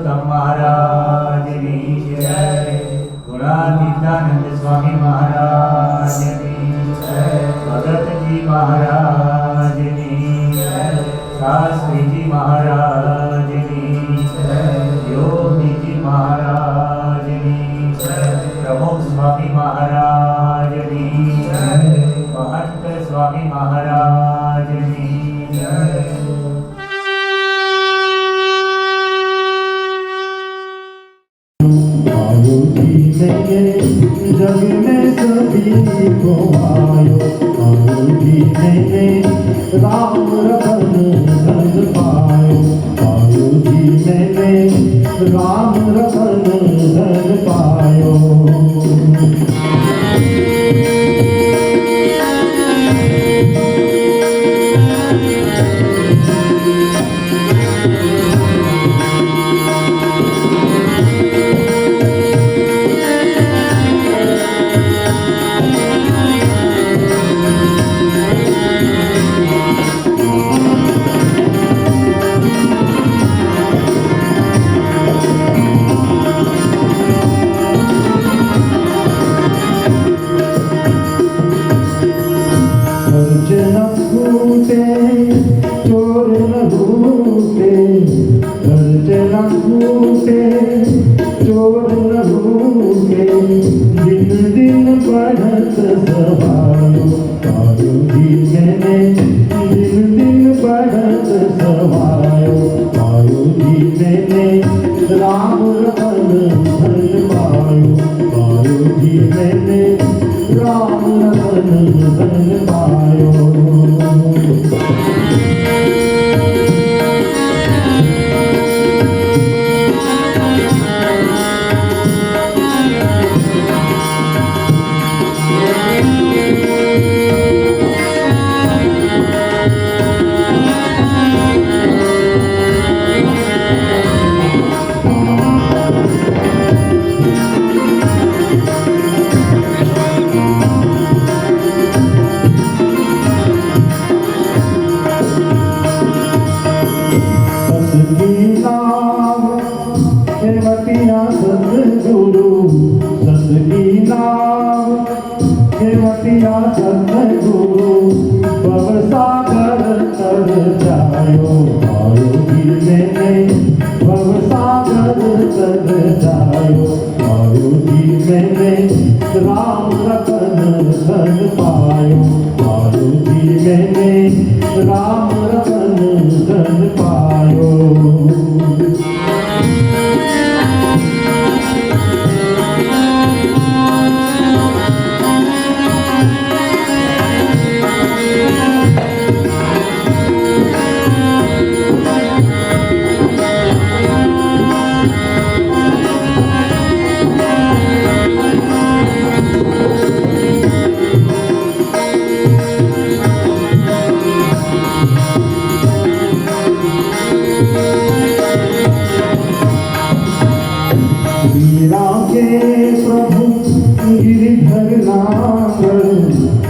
पुरुषोत्तम महाराज की जय। गुणातीतानंद स्वामी महाराज की जय। भगत जी महाराज की जय। शास्त्री जी महाराज की जय। योगी जी महाराज की जय। प्रमुख स्वामी महाराज की जय। महंत स्वामी महाराज की जय। जग में सभी को आयो आयो जीने राम रतन धन पायो आयो जीने राम रतन धन पायो। चोर न लूटे खर्च न लूटे चोर न लूटे दिन दिन बढ़त सवायो आयो जीने दिन दिन बढ़त सवायो आयो जीने राम रतन धन पायो आयो जीने राम रतन धन पायो। सतगुरु सतगी नाम केवटिया सतगुरु भव सागर तर जायो आयो जीने भव सागर तर जायो आयो जीने राम रतन धन पायो आयो जीने राम रतन धन पायो। मीरा के प्रभु गिरिधर नागर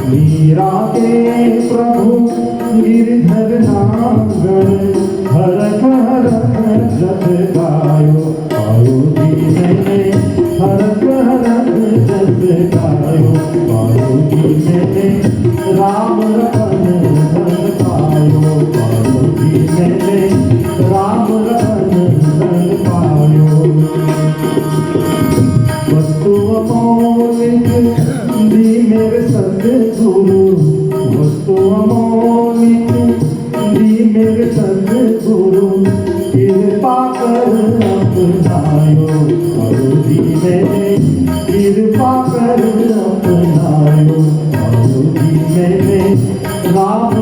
मीरा के प्रभु गिरिधर नागर हरख हरख जस गायो आयो जीने हरख हरख जस गायो आयो जीने राम रतन धन पायो आयो जीने राम रतन धन पायो। वस्तु अमोलिक दी मेरे सतगुरु वस्तु अमोलिक दी मेरे सतगुरु कृपा कर अपनायो आयो जीने कृपा कर अपनायो आयो जीने राम